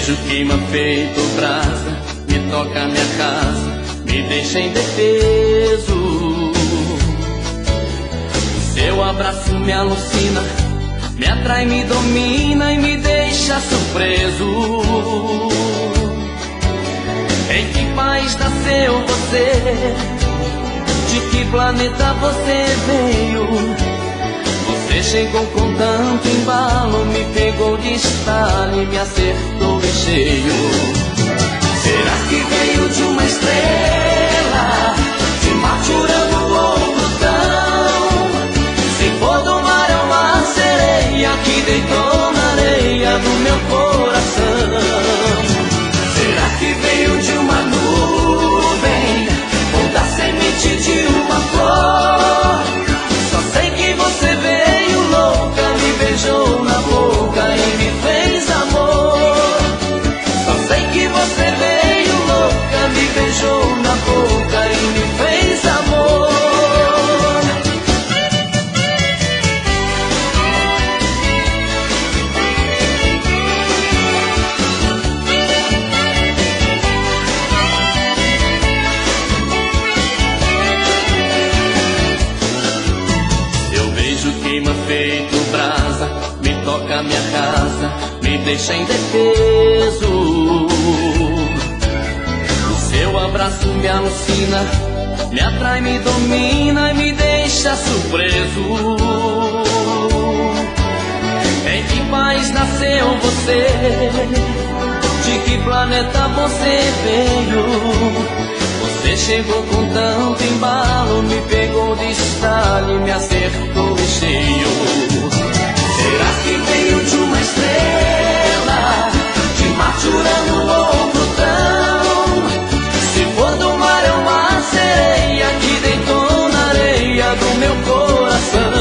beijo queima feito brasa, me toca minha casa, me deixa indefeso. Seu abraço me alucina, me atrai, me domina e me deixa surpreso. Em que país nasceu você? De que planeta você veio? Você chegou com tanto embalo, me pegou de estalo e me acertou em cheio. Será que veio de uma estrela, de Marte, Urano ou Plutão? Se for do mar é uma sereia que deitou na areia do meu coração. Será que veio de uma nuvem ou da semente de uma flor? Só sei que você veio louca, me beijou na boca e me fez amor. Só sei que você veio louca, me beijou na boca e me fez amor. Queima feito brasa, me toca minha casa, me deixa indefeso. O seu abraço me alucina, me atrai, me domina e me deixa surpreso. Em que país nasceu você? De que planeta você veio? Você chegou com tanto embalo, me pegou de estalo e me acertou em cheio. Será que veio de uma estrela, de Marte, Urano ou Plutão? Se for do mar é uma sereia que deitou na areia do meu coração.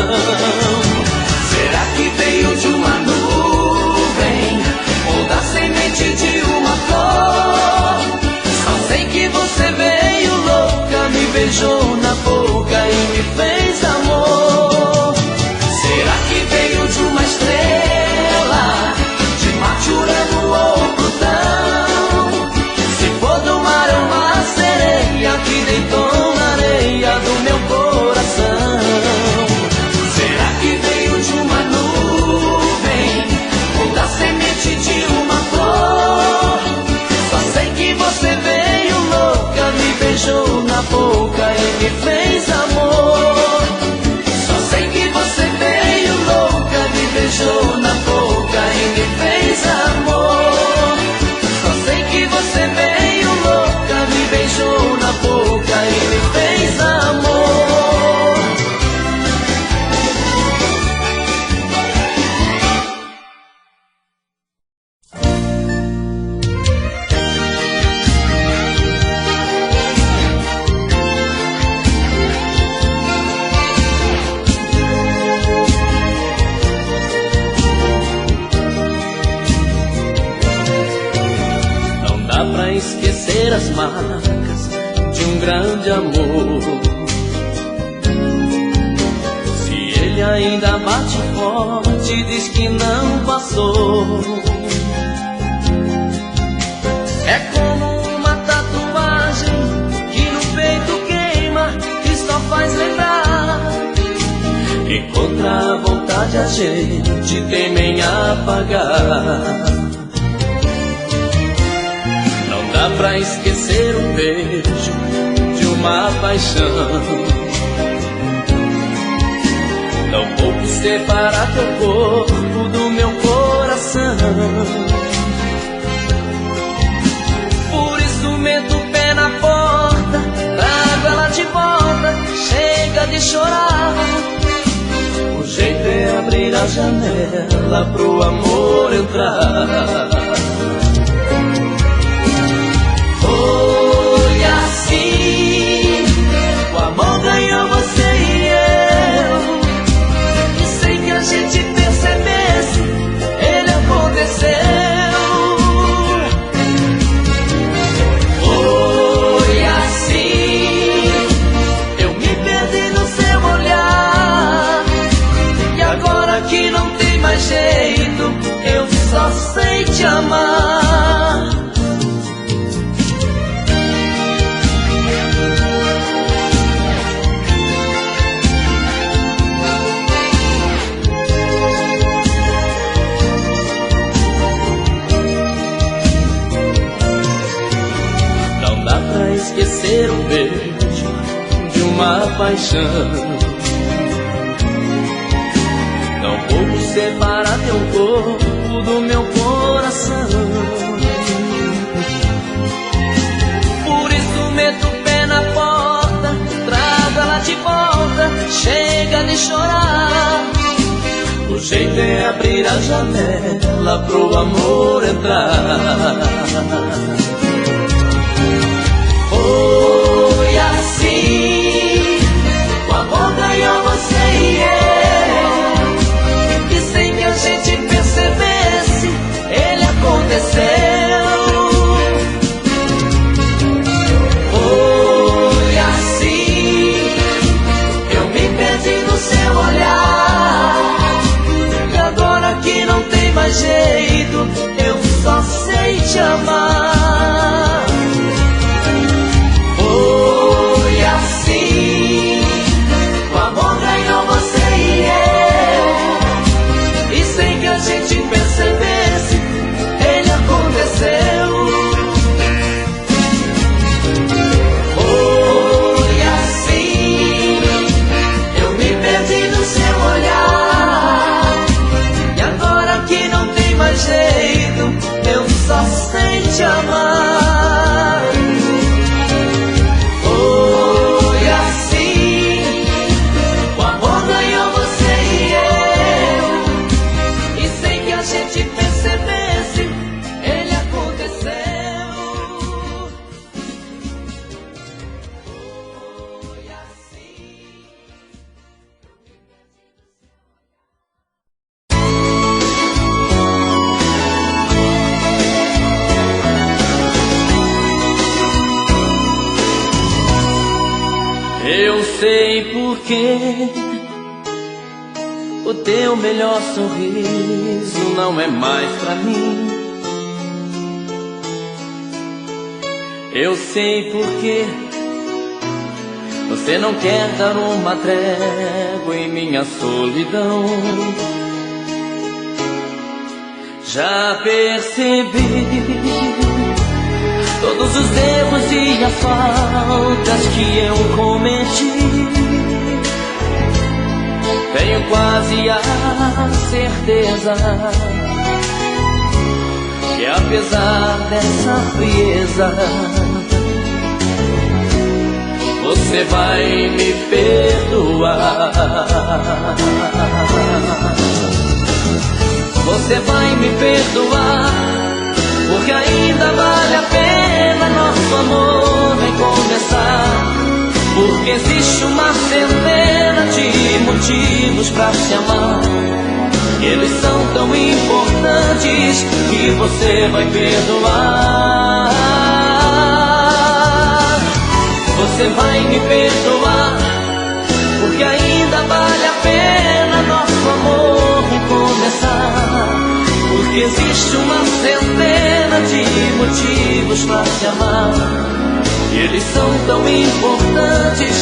Será que veio de uma nuvem ou da semente de uma flor? Só sei que você veio louca, me beijou na boca e me fez amor. Será que veio de uma estrela, de Marte, Urano ou Plutão? Se for do mar é uma sereia que deitou na areia do meu coração. Será que veio de uma nuvem ou da semente de uma flor? Só sei que você veio louca, me beijou na boca e me fez amor. Só sei que você veio louca, me beijou na boca e me fez amor. Só sei que você veio louca, me beijou na boca e me fez amor. Pra esquecer as marcas de um grande amor. Se ele ainda bate forte, diz que não passou. É como uma tatuagem que no peito queima e só faz lembrar que contra a vontade a gente teme em apagar. Dá pra esquecer um beijo de uma paixão, não vou separar teu corpo do meu coração. Por isso meto o pé na porta, trago ela de volta, chega de chorar. O jeito é abrir a janela pro amor entrar. Foi assim, o amor ganhou você e eu. E sem que a gente percebesse, ele aconteceu. Foi assim, eu me perdi no seu olhar. E agora que não tem mais jeito, eu só sei te amar. esquecer o beijo de uma paixão. Não vou separar teu corpo do meu coração. Por isso meto o pé na porta, trago ela de volta, chega de chorar. O jeito é abrir a janela pro amor entrar. Foi assim, o amor ganhou você e eu, e sem que a gente percebesse, ele aconteceu. Foi assim, eu me perdi no seu olhar, e agora que não tem mais jeito, eu só sei te amar. Foi assim, o amor ganhou você e eu, e sem que a gente percebesse, ele aconteceu. Foi assim, eu me perdi no seu olhar, e agora que não tem mais jeito, eu só sei te amar. Eu sei porque o teu melhor sorriso não é mais pra mim. Eu sei porque você não quer dar uma trégua em minha solidão. Já percebi todos os erros e as faltas que eu cometi. Tenho quase a certeza que apesar dessa frieza, você vai me perdoar. Você vai me perdoar, porque ainda vale a pena nosso amor recomeçar. Porque existe uma centena de motivos pra se amar, e eles são tão importantes que você vai perdoar. Você vai me perdoar, porque ainda vale a pena nosso amor recomeçar. Porque existe uma centena de motivos pra se amar, e eles são tão importantes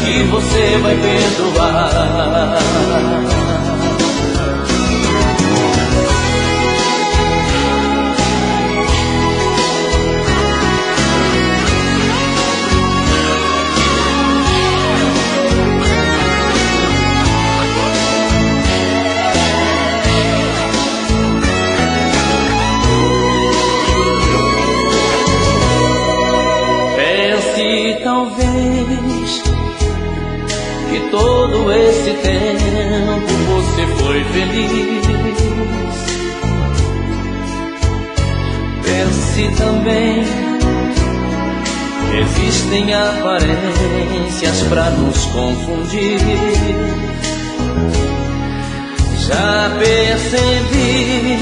que você vai perdoar. Talvez que todo esse tempo você foi feliz. Pense também que existem aparências pra nos confundir. Já percebi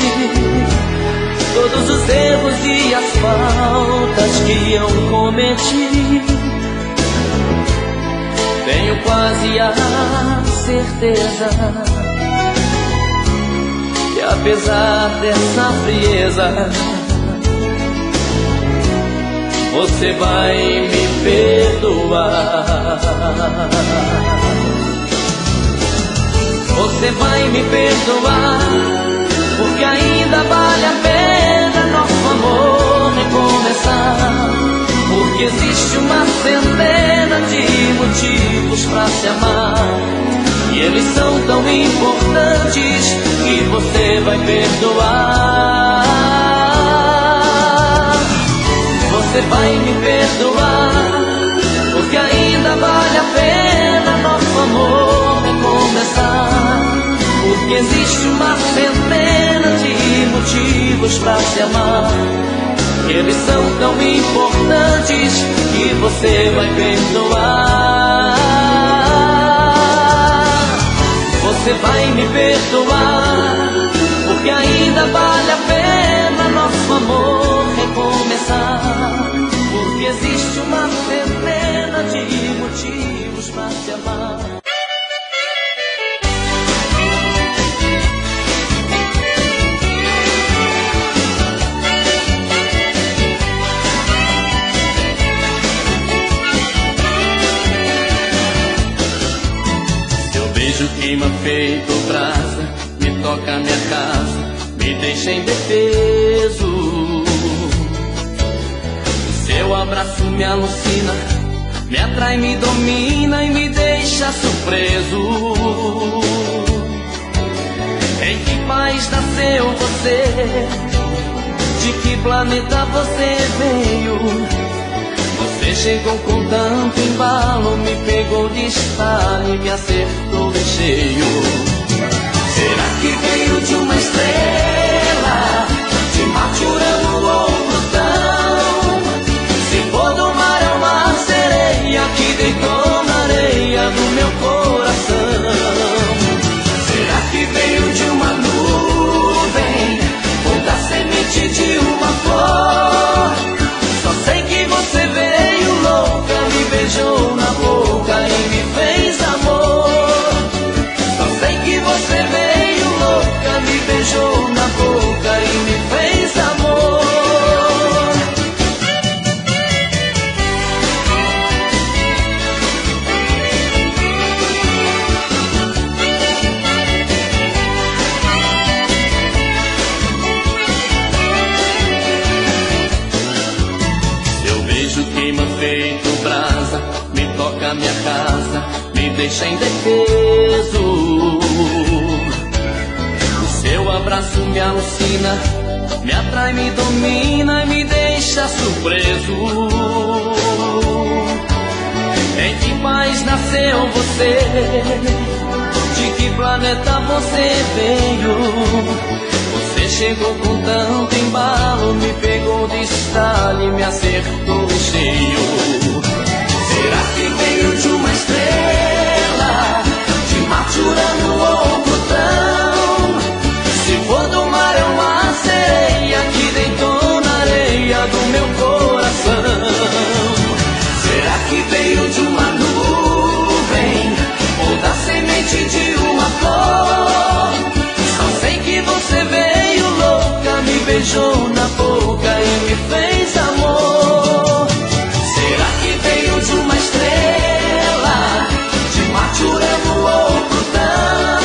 todos os erros e as faltas que eu cometi. Tenho quase a certeza que apesar dessa frieza, você vai me perdoar. Você vai me perdoar, porque ainda vale a pena nosso amor recomeçar. Porque existe uma você vai perdoar. Você vai me perdoar, porque ainda vale a pena nosso amor recomeçar. Porque existe uma centena de motivos pra se amar. Eles são tão importantes que você vai perdoar. Você vai me perdoar, porque ainda vale a pena nosso amor recomeçar. Porque existe uma centena de motivos pra se amar. Queima feito brasa, me toca minha casa, me deixa indefeso. Seu abraço me alucina, me atrai, me domina e me deixa surpreso. Em que país nasceu você? De que planeta você veio? Você chegou com tanto embalo, me pegou de espalha e me acertou em cheio. Será que veio de uma estrela, de Marte, Urano ou Plutão? Se for do mar é uma sereia que deitou na areia do meu coração. Será que veio de uma nuvem, ou da semente de uma flor? Só sei que você veio louca, me beijou na boca e me fez amor. Só sei que você veio louca, me beijou na boca e me fez amor. Seu beijo queima feito brasa, me toca minha casa, me deixa indefeso. O seu abraço me alucina, me atrai, me domina e me deixa surpreso. Em que país nasceu você? De que planeta você veio? Você chegou com tanto embalo, me pegou de estalho e me acertou em cheio. Será que veio de uma estrela, de Marte, Urano ou Plutão? Se for do mar é uma sereia que deitou na areia do meu coração. Será que veio de uma nuvem, ou da semente de uma flor? Só sei que você veio louca, me beijou na boca e me fez amor. Será que veio de uma estrela, de Marte, Urano ou Plutão?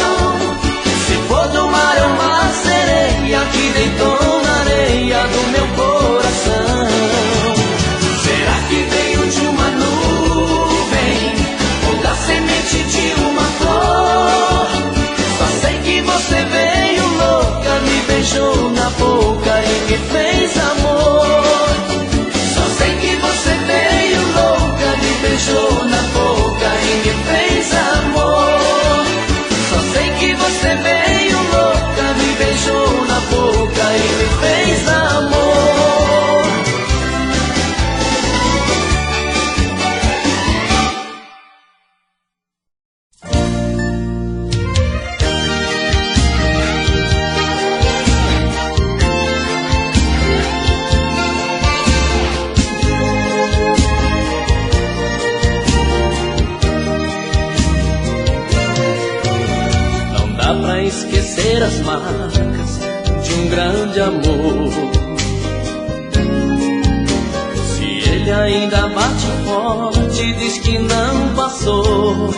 Se for do mar é uma sereia que deitou na areia do meu coração. Será que veio de uma nuvem, ou da semente de uma flor? Só sei que você veio louca, me beijou na boca e me fez amor. Só sei que você veio louca, me beijou na boca e me fez amor. Só sei que você veio louca, me beijou na boca e me fez amor. Pra esquecer as marcas de um grande amor. Se ele ainda bate forte, diz que não passou.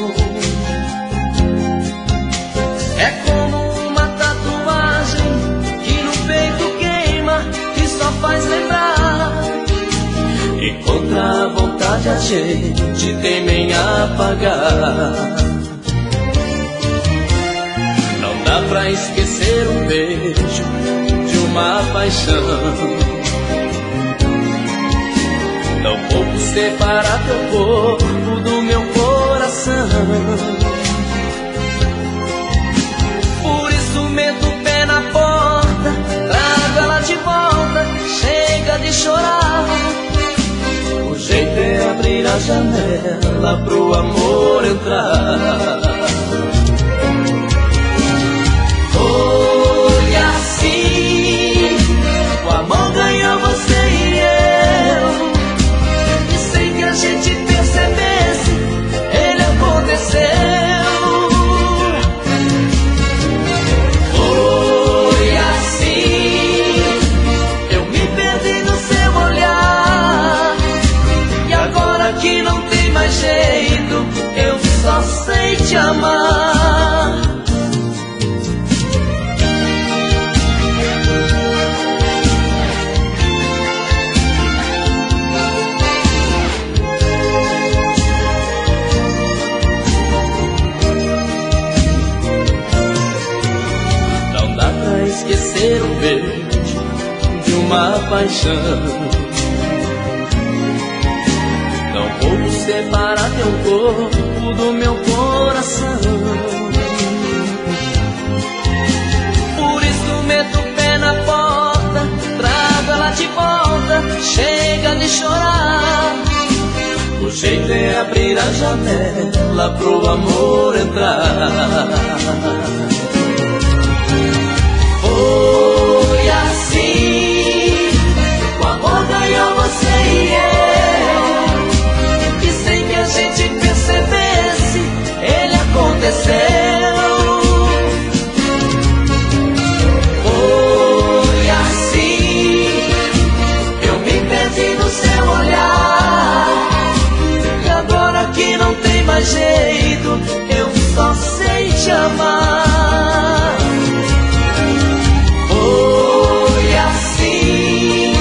É como uma tatuagem que no peito queima, que só faz lembrar. E contra a vontade a gente teima em apagar. pra esquecer um beijo de uma paixão. Tampouco separar teu corpo do meu coração. Por isso meto o pé na porta, trago ela de volta, chega de chorar. O jeito é abrir a janela pro amor entrar. Foi assim, o amor ganhou você e eu, e sem que a gente percebesse, ele aconteceu. Foi assim, eu me perdi no seu olhar, e agora que não tem mais jeito, eu só sei te amar. Esquecer um beijo de uma paixão. Tampouco separar teu corpo do meu coração. Por isso meto o pé na porta, trago ela de volta, chega de chorar. O jeito é abrir a janela pro amor entrar. Foi assim, o amor ganhou você e eu, e sem que a gente percebesse, ele aconteceu. Foi assim, eu me perdi no seu olhar, e agora que não tem mais jeito, eu só sei te amar. Foi assim,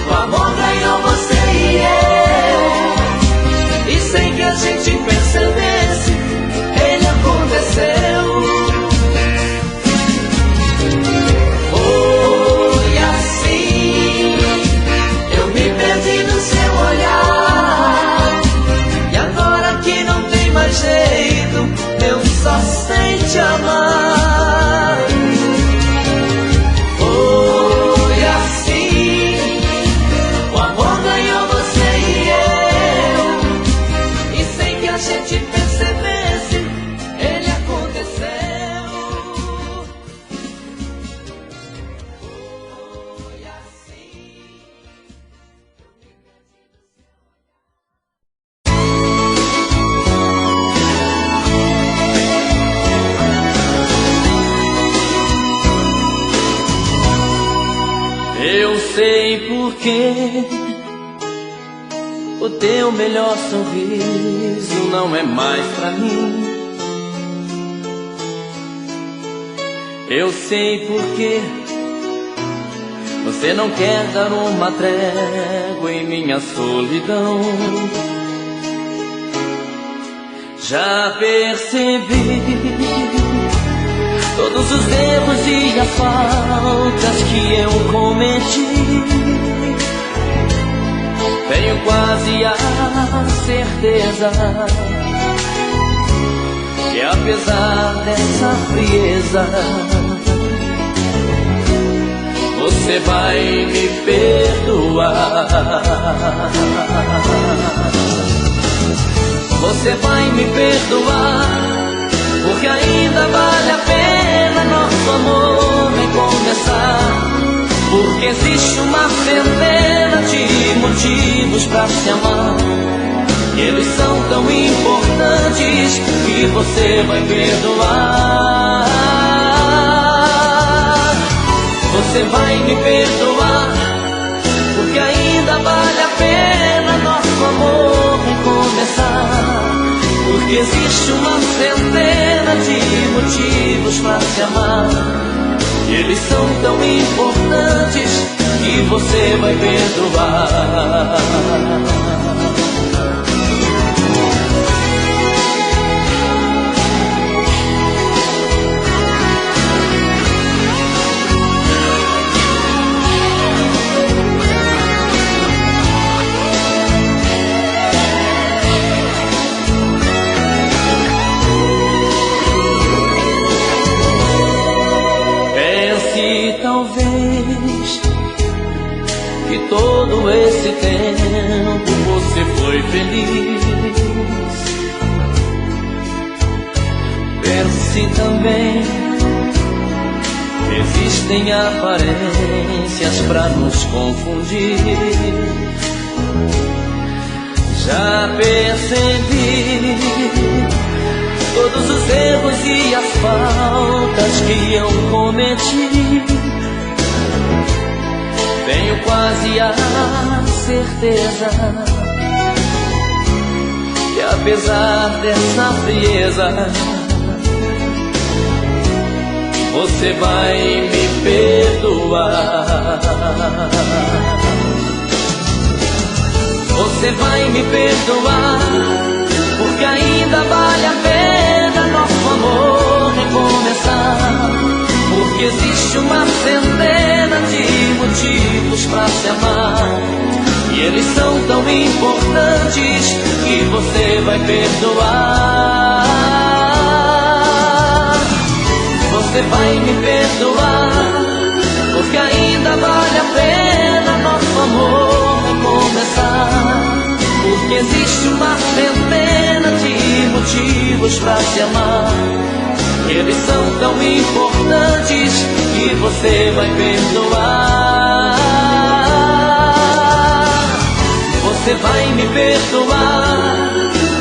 o amor ganhou você e eu, e sem que a gente percebesse, ele aconteceu. Foi assim, eu me perdi no seu olhar, e agora que não tem mais jeito, eu só sei te amar. Eu sei porque o teu melhor sorriso não é mais pra mim. Eu sei porque você não quer dar uma trégua em minha solidão. Já percebi todos os erros e as faltas que eu cometi. Tenho quase a certeza que apesar dessa frieza, você vai me perdoar. Você vai me perdoar, porque ainda vale a pena nosso amor recomeçar. Porque existe uma centena de motivos pra se amar, e eles são tão importantes que você vai perdoar. Você vai me perdoar, porque ainda vale a pena nosso amor recomeçar. Porque existe uma centena de motivos pra se amar, e eles são tão importantes que você vai perdoar. que todo esse tempo você foi feliz. Pense também, existem aparências pra nos confundir. Já percebi todos os erros e as faltas que eu cometi. Tenho quase a certeza que apesar dessa frieza, você vai me perdoar. Você vai me perdoar, porque ainda vale a pena nosso amor recomeçar. Porque existe uma centena de motivos pra se amar, e eles são tão importantes que você vai perdoar. Você vai me perdoar, porque ainda vale a pena nosso amor recomeçar. Porque existe uma centena de motivos pra se amar, eles são tão importantes que você vai perdoar. Você vai me perdoar,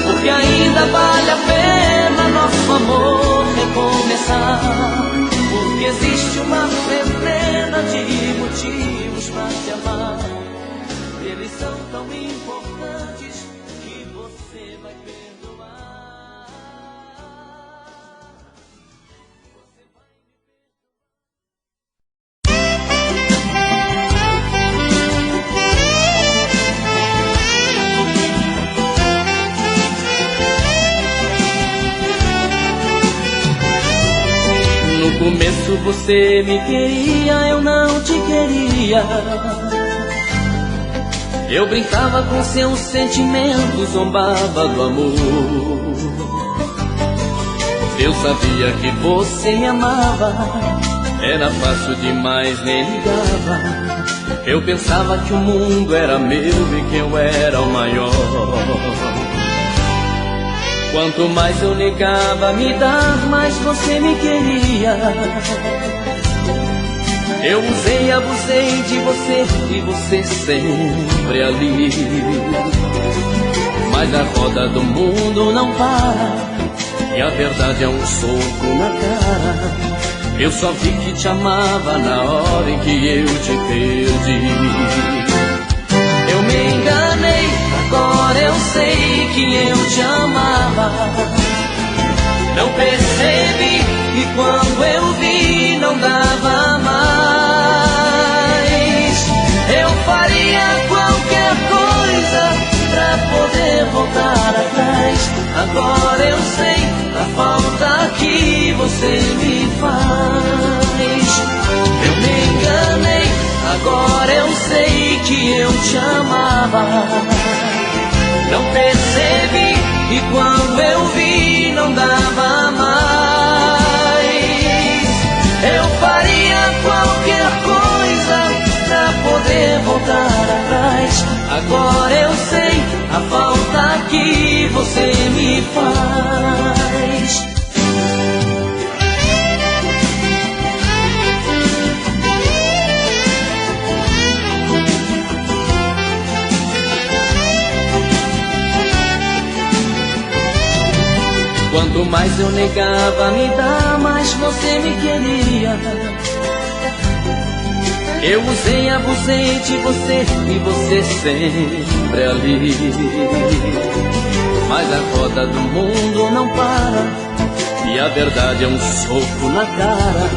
porque ainda vale a pena nosso amor recomeçar. Porque existe uma centena de motivos pra se amar, eles são tão importantes que você vai perdoar. No começo você me queria, eu não te queria. Eu brincava com seus sentimentos, zombava do amor. Eu sabia que você me amava, era fácil demais, nem ligava. Eu pensava que o mundo era meu e que eu era o maior. Quanto mais eu negava me dar, mais você me queria. Eu usei e abusei de você e você sempre ali. Mas a roda do mundo não para, e a verdade é um soco na cara. Eu só vi que te amava na hora em que eu te perdi. Eu me enganei, agora eu sei que eu te amava. Não percebi, e quando eu vi não dava mais. Eu faria qualquer coisa pra poder voltar atrás. Agora eu sei a falta que você me faz. Eu me enganei, agora eu sei que eu te amava. Não percebi, e quando eu vi não dava mais. Eu faria qualquer coisa pra poder voltar atrás. Agora eu sei a falta que você me faz. Quanto mais eu negava me dar, mais você me queria. Eu usei e abusei de você e você sempre ali. Mas a roda do mundo não para, e a verdade é um soco na cara.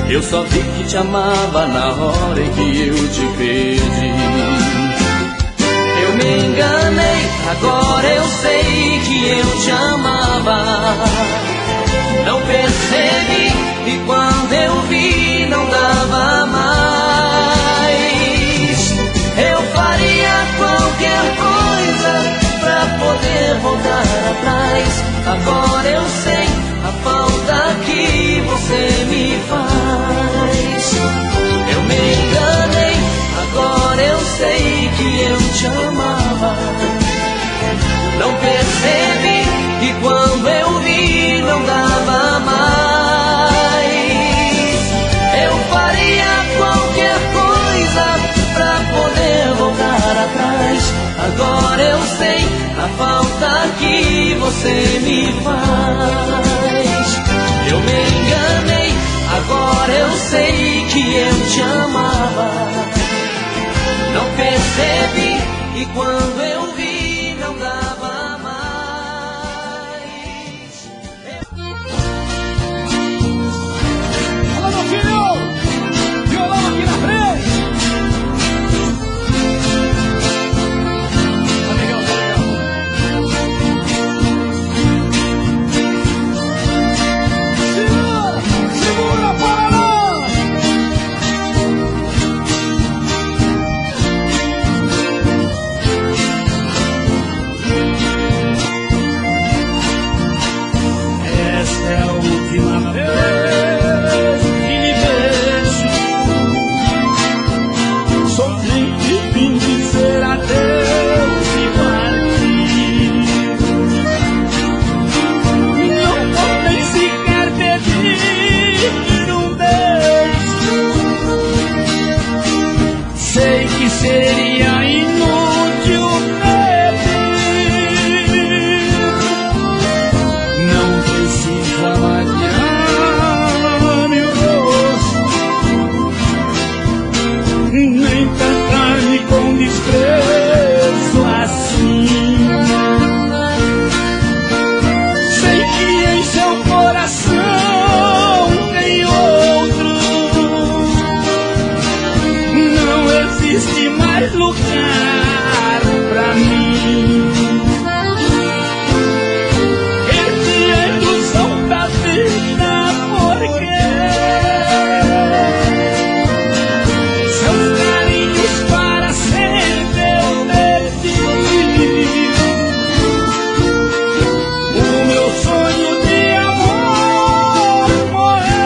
Eu só vi que te amava na hora em que eu te perdi. Eu me enganei, agora eu sei que eu te amava. Não percebi, e quando eu vi não dava mais. Eu faria qualquer coisa pra poder voltar atrás. Agora eu sei a falta que você me faz. Eu me enganei, agora eu a falta que você me faz. Eu me enganei, agora eu sei que eu te amava. Não percebi e quando eu vi não dava mais. Alô, meu filho! Violão aqui na frente! Tá legal, tá legal. Segura! Segura, para lá! Essa é a última vez que me vejo. Sofri e vim dizer adeus e partir. Não podem sequer pedir um beijo. Sei que seria inútil pedir. Não precisa maquiar meu rosto, nem tratar-me com desprezo assim. Sei que em seu coração tem outro. Não existe mais lugar pra mim. Perdi a ilusão da vida, porque seus carinhos para sempre eu perdi. O meu sonho de amor morreu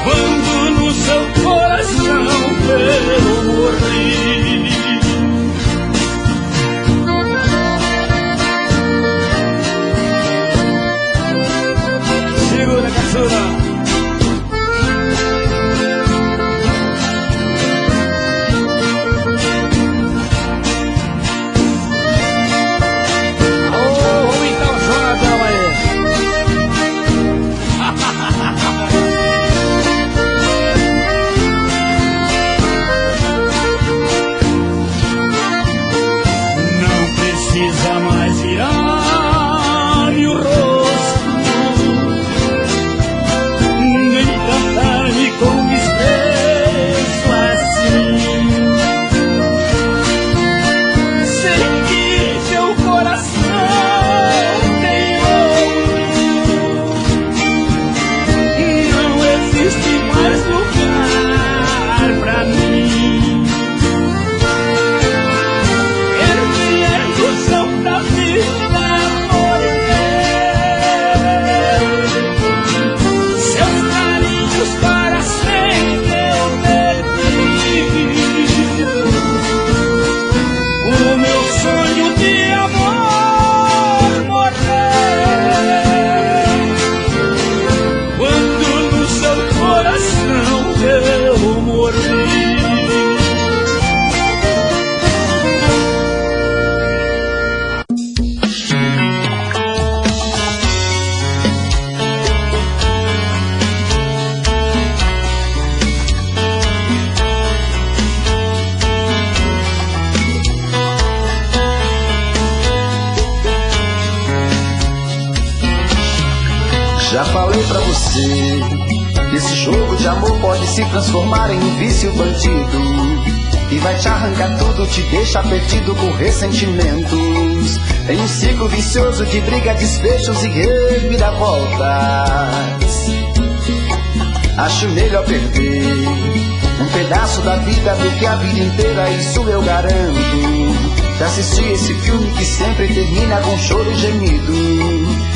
quando no seu coração eu morri. Segura, caçula. Vamos então, Jonatão aí. Não precisa mais virar-me o rosto, nem tratar-me com desprezo assim. Sei que seu coração tem outro. Não existe mais lugar pra mim. Perdi a ilusão da vida, seus carinhos para sempre eu perdi. O meu sonho de amor morreu quando no seu coração eu morri. Já falei pra você, esse jogo de amor pode se transformar em um vício bandido, e vai te arrancar tudo, te deixa perdido com ressentimentos. Em um ciclo vicioso que briga desfechos e reviravoltas. Acho melhor perder um pedaço da vida do que a vida inteira, isso eu garanto. Já assisti esse filme que sempre termina com choro e gemido.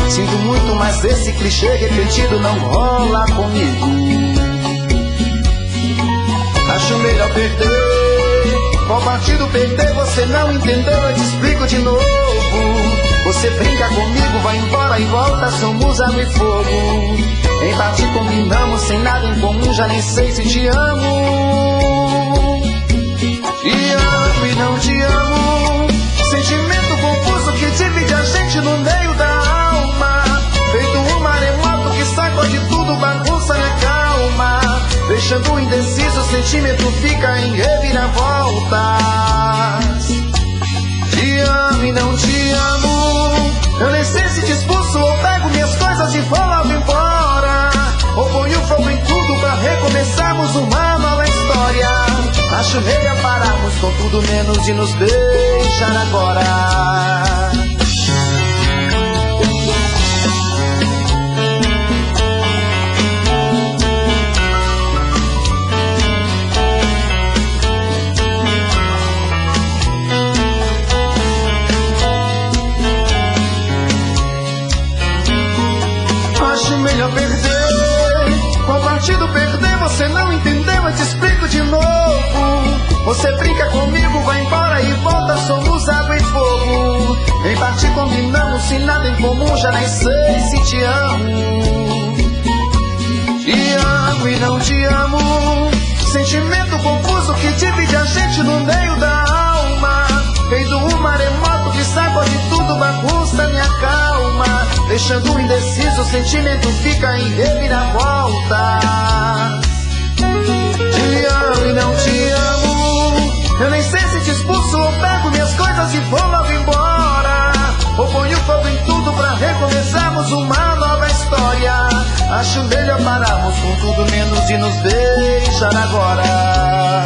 Sinto muito, mas esse clichê repetido não rola comigo. Acho melhor perder. Qual partido perder? Você não entendeu, eu te explico de novo. Você brinca comigo, vai embora e volta, somos água e fogo. Em parte combinamos, sem nada em comum, já nem sei se te amo. Te amo e não te amo. sentimento confuso que divide a gente no meio da alma. Feito um maremoto que sacode tudo, bagunça minha calma. Deixando indeciso, o sentimento fica em reviravoltas. Te amo e não te amo. Eu nem sei se te expulso ou pego minhas coisas e vou logo embora. Ou ponho fogo em tudo pra recomeçarmos uma nova história. Acho melhor pararmos com tudo menos de nos deixar agora. Acho melhor perder. Qual partido perder? Você não entendeu, eu te explico de novo. Você brinca comigo, vai embora e volta, somos água e fogo. Em parte combinamos, se nada em comum, já nem sei se te amo. Te amo e não te amo. Sentimento confuso que divide a gente no meio da alma. Feito um maremoto que sacode tudo, bagunça minha calma. Deixando indeciso, o sentimento fica em reviravolta. Te amo e não te amo. Eu nem sei se te expulso ou pego minhas coisas e vou logo embora. Ou ponho fogo em tudo pra recomeçarmos uma nova história. Acho melhor pararmos com tudo menos de nos deixar agora.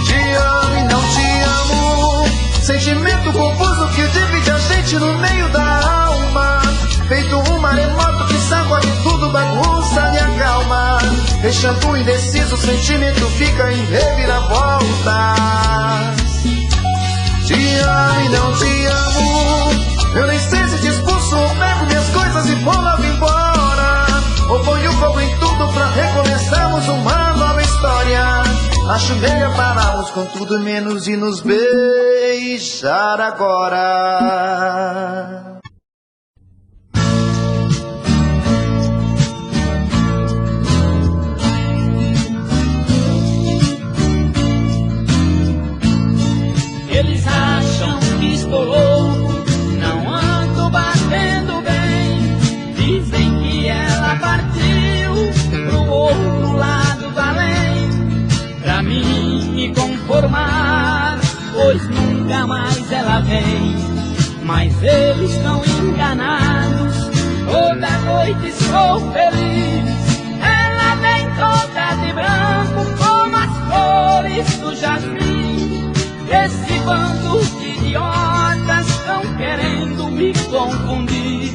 Te amo e não te amo. Sentimento confuso que divide a gente no meio da alma. Feito um maremoto que sacode tudo, bagunça minha calma. Deixando indeciso, o sentimento fica em reviravoltas. Te amo e não te amo. Eu nem sei se te expulso ou pego minhas coisas e vou logo embora. Ou ponho fogo em tudo pra recomeçarmos uma nova história. Acho melhor pararmos com tudo menos de nos beijar agora. Eles acham que estou louco, não ando batendo bem. Dizem que ela partiu pro outro lado do além. Pra mim me conformar, pois nunca mais ela vem. Mas eles estão enganados, toda noite sou feliz. Ela vem toda de branco, como as flores do jasmim. Esse bando de idiotas estão querendo me confundir,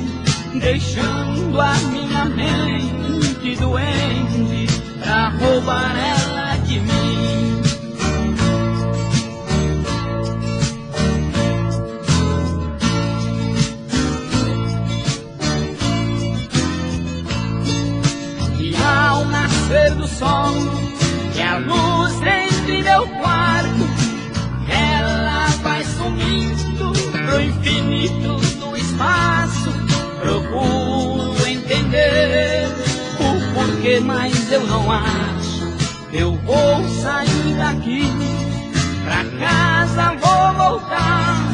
deixando a minha mente doente pra roubar ela de mim. E ao nascer do sol, que a luz entre meu quarto, ela vai sumindo pro infinito do espaço. Procuro entender o porquê, mas eu não acho. Eu vou sair daqui, pra casa vou voltar.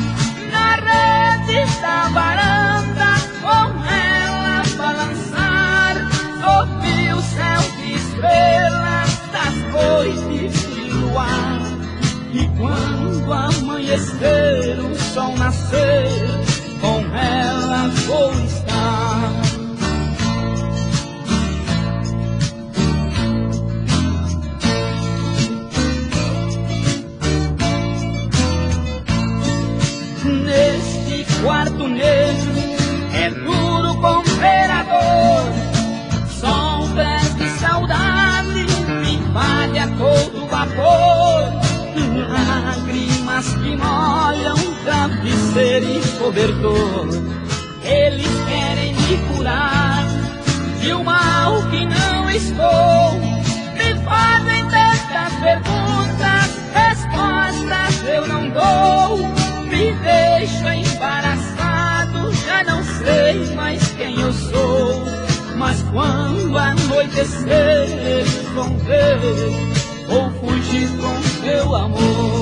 Na rede da varanda, com ela balançar. Sob o céu de estrelas, das noites de luar. E quando amanhecer, o sol nascer, com ela vou estar. Neste quarto negro é duro comprador. Sombras de saudade me invade a todo vapor. Lágrimas que molham travesseiro e cobertor. Eles querem me curar de um mal que não estou. Me fazem tantas perguntas, respostas eu não dou. Me deixo embaraçado, já não sei mais quem eu sou. Mas quando anoitecer, eles vão ver, vou fugir com teu amor.